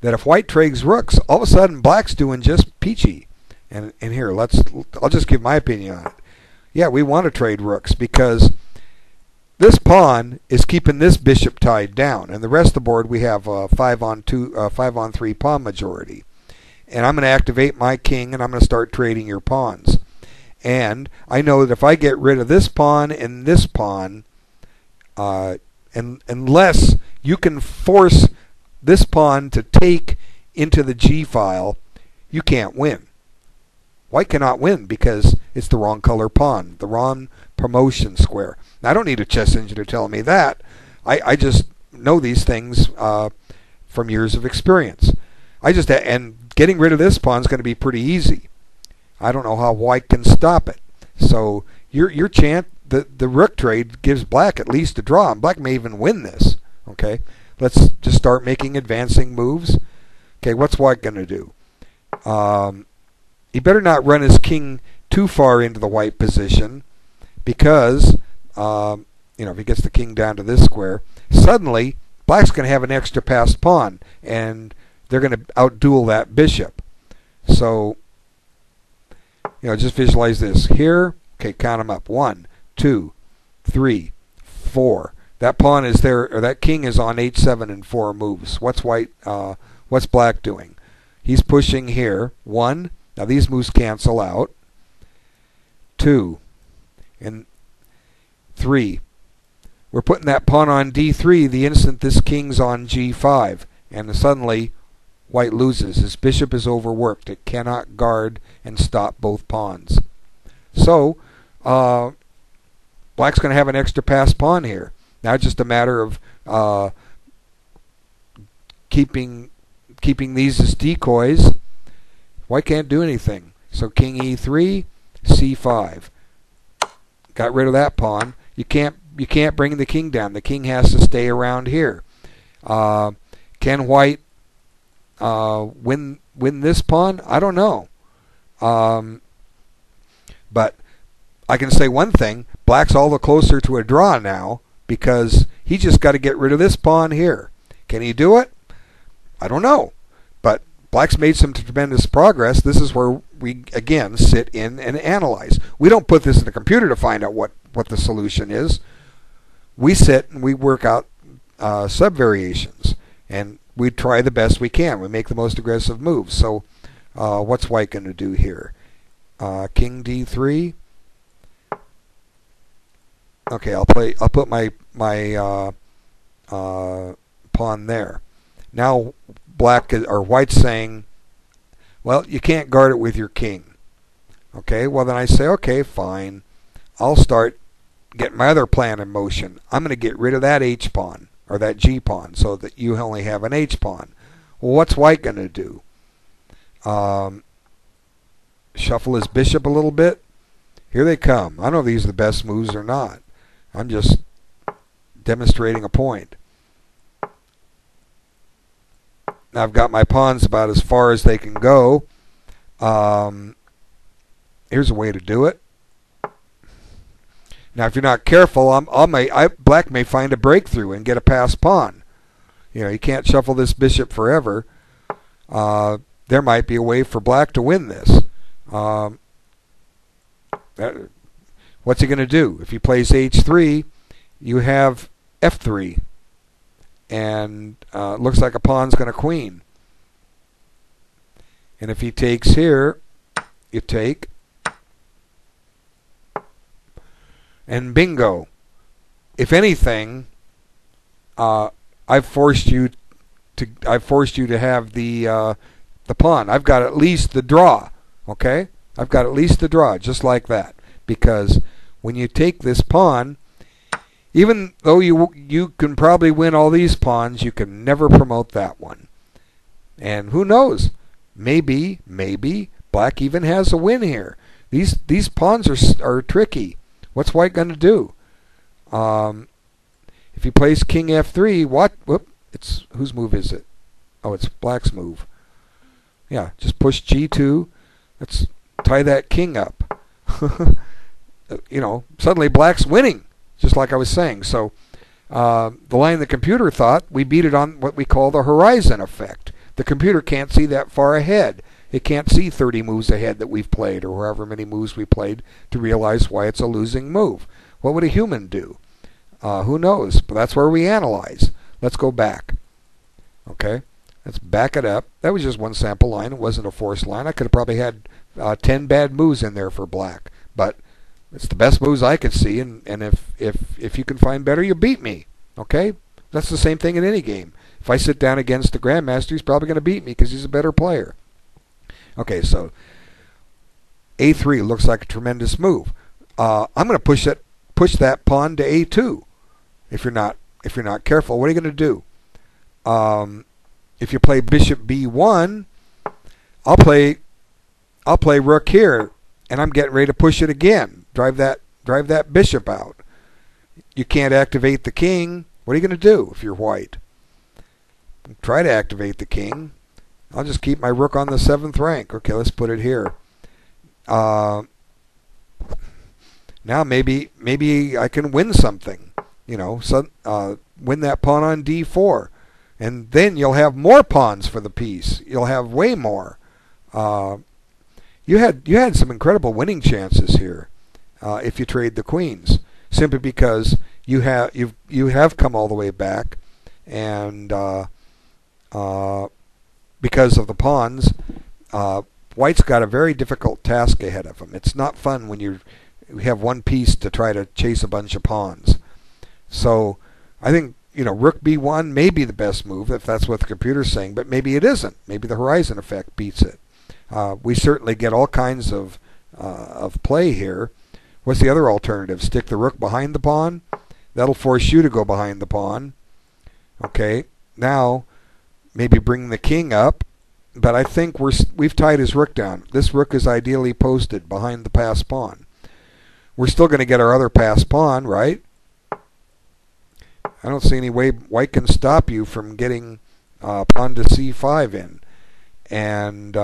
that if white trades rooks, all of a sudden black's doing just peachy. And here, I'll just give my opinion on it. yeah, we want to trade rooks because this pawn is keeping this bishop tied down, and the rest of the board we have a 5-on-3 pawn majority. And I'm going to activate my king, and I'm going to start trading your pawns. And I know that if I get rid of this pawn and this pawn, unless you can force this pawn to take into the G file, you can't win. White cannot win because it's the wrong color pawn, the wrong promotion square. Now, I don't need a chess engine to tell me that. I just know these things from years of experience. And getting rid of this pawn is going to be pretty easy. I don't know how white can stop it. So your chance, the rook trade gives black at least a draw, and black may even win this. Okay, let's just start making advancing moves. Okay, what's white going to do? He better not run his king too far into the white position, because if he gets the king down to this square, suddenly black's going to have an extra passed pawn, and they're going to outduel that bishop. So, just visualize this here. Okay, count them up. 1, 2, 3, 4. That pawn is there, or that king is on h7 in 4 moves. What's black doing? He's pushing here. 1. Now these moves cancel out. 2 and 3. We're putting that pawn on d3 the instant this king's on g5, and suddenly white loses. His bishop is overworked. It cannot guard and stop both pawns. So black's going to have an extra passed pawn here. Now it's just a matter of keeping these as decoys. White can't do anything. So king e3, c5. Got rid of that pawn. You can't bring the king down. The king has to stay around here. Can white win this pawn? I don't know. But I can say one thing: black's all the closer to a draw now, because he just got to get rid of this pawn here. Can he do it? I don't know. But black's made some tremendous progress. This is where we again sit in and analyze. We don't put this in the computer to find out what the solution is. We sit and we work out sub-variations, and we try the best we can. We make the most aggressive moves. So what's white going to do here? King d3. Okay, I'll put my pawn there. Now white's saying, well, you can't guard it with your king. Okay, well then I say, okay, fine. I'll start getting my other plan in motion. I'm going to get rid of that h pawn, or that g pawn, so that you only have an h pawn. Well, what's white going to do? Shuffle his bishop a little bit. Here they come. I don't know if these are the best moves or not. I'm just demonstrating a point. Now I've got my pawns about as far as they can go. Here's a way to do it. Now if you're not careful, black may find a breakthrough and get a passed pawn. You can't shuffle this bishop forever. There might be a way for black to win this. What's he going to do? If he plays h3, you have f3. And looks like a pawn's going to queen. And if he takes here, you take. And bingo. If anything, I've forced you to have the pawn. I've got at least the draw. Okay? I've got at least the draw, just like that. Because when you take this pawn, even though you can probably win all these pawns, you can never promote that one. And who knows? Maybe black even has a win here. These pawns are tricky. What's white going to do? If he plays king f3, whose move is it? Oh, it's black's move. Yeah, just push g2. Let's tie that king up. Suddenly black's winning, just like I was saying. So the line the computer thought, we beat it on what we call the horizon effect. The computer can't see that far ahead. It can't see 30 moves ahead that we've played, or however many moves we played, to realize why it's a losing move. What would a human do? Who knows? But that's where we analyze. Let's go back. Okay? Let's back it up. That was just one sample line. It wasn't a forced line. I could have probably had 10 bad moves in there for black. But it's the best moves I could see, and if you can find better, you beat me. Okay? That's the same thing in any game. If I sit down against the Grandmaster, he's probably going to beat me because he's a better player. Okay, so A3 looks like a tremendous move. I'm going to push that pawn to A2. If you're not careful, what are you going to do? If you play Bishop B1, I'll play Rook here, and I'm getting ready to push it again. Drive that bishop out. You can't activate the king. What are you going to do if you're white? Try to activate the king. I'll just keep my rook on the 7th rank. Okay, let's put it here. Now maybe I can win something. You know, win that pawn on D4, and then you'll have more pawns for the piece. You'll have way more. You had some incredible winning chances here if you trade the queens, simply because you have come all the way back, and because of the pawns, white's got a very difficult task ahead of him. It's not fun when you have one piece to try to chase a bunch of pawns. So I think, you know, Rook B1 may be the best move if that's what the computer's saying, but maybe it isn't. Maybe the horizon effect beats it. We certainly get all kinds of play here. What's the other alternative? Stick the rook behind the pawn? That'll force you to go behind the pawn. Okay, now maybe bring the king up, but I think we've tied his rook down. This rook is ideally posted behind the passed pawn. We're still going to get our other passed pawn, right? I don't see any way white can stop you from getting pawn to C5 in, and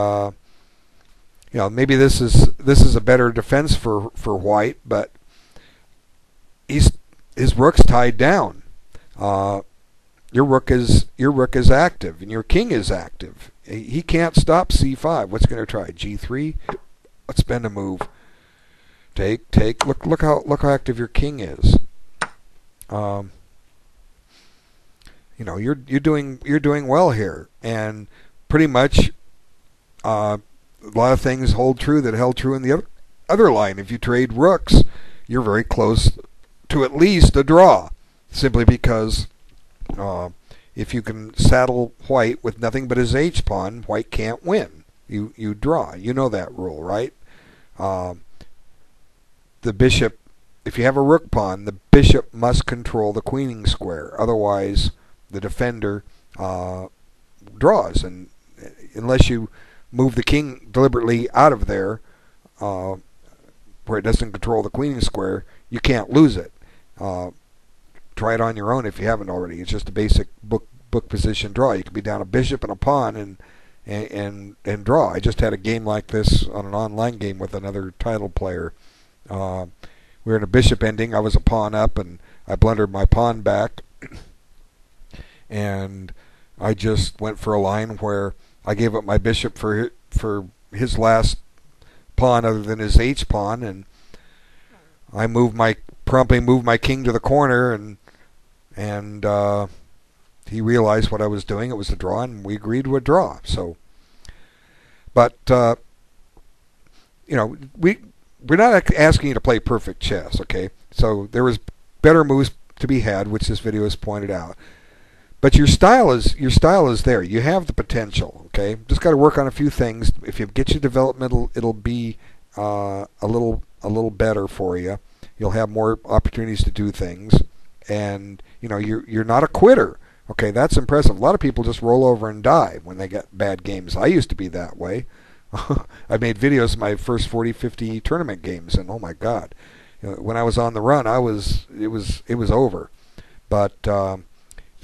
you know, maybe this is a better defense for white, but his rook's tied down. Your rook is active, and your king is active. He can't stop C5. What's going to try? G3. Let's spend a move. Take. Look how active your king is. You know, you're doing well here, and pretty much a lot of things hold true that held true in the other line. If you trade rooks, you're very close to at least a draw, simply because if you can saddle white with nothing but his H pawn, white can't win. You draw. You know that rule, right? The bishop, if you have a rook pawn, the bishop must control the queening square. Otherwise, the defender draws, and unless you move the king deliberately out of there, where it doesn't control the queening square, you can't lose it. Try it on your own if you haven't already. It's just a basic book position draw. You can be down a bishop and a pawn and draw. I just had a game like this on an online game with another title player. We were in a bishop ending. I was a pawn up, and I blundered my pawn back, and I just went for a line where I gave up my bishop for his last pawn other than his H pawn, and I promptly moved my king to the corner, and he realized what I was doing. It was a draw, and we agreed to a draw. So, but you know, we're not asking you to play perfect chess, okay? So there was better moves to be had, which this video has pointed out. But your style is there. You have the potential, okay? Just got to work on a few things. If you get your development, it'll be a little better for you. You'll have more opportunities to do things, and you know you're not a quitter. Okay, that's impressive. A lot of people just roll over and die when they get bad games. I used to be that way. I made videos of my first 40, 50 tournament games, and oh my God, you know, when I was on the run, it was over. But so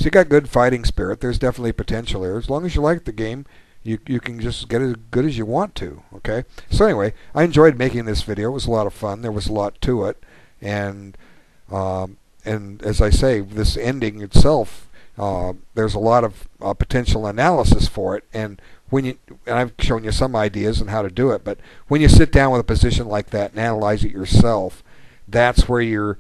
you got good fighting spirit. There's definitely potential there. As long as you like the game, you can just get as good as you want to. Okay. So anyway, I enjoyed making this video. It was a lot of fun. There was a lot to it, and as I say, this ending itself, there's a lot of potential analysis for it, and when you, and I've shown you some ideas on how to do it, but when you sit down with a position like that and analyze it yourself, that's where you're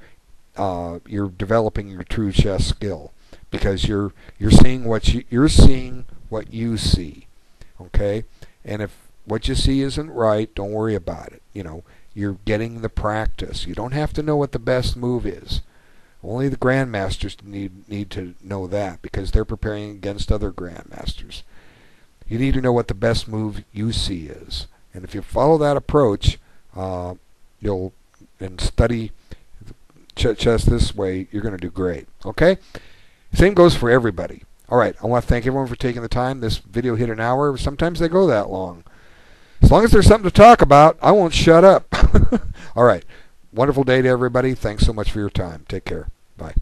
developing your true chess skill, because you're seeing you're seeing what you see, okay? And if what you see isn't right, don't worry about it. You're getting the practice. You don't have to know what the best move is. Only the grandmasters need to know that, because they're preparing against other grandmasters. You need to know what the best move you see is, and if you follow that approach, you'll and study chess this way, you're going to do great. Okay? Same goes for everybody. All right, I want to thank everyone for taking the time. This video hit an hour. Sometimes they go that long. As long as there's something to talk about, I won't shut up. All right. Wonderful day to everybody. Thanks so much for your time. Take care. Bye.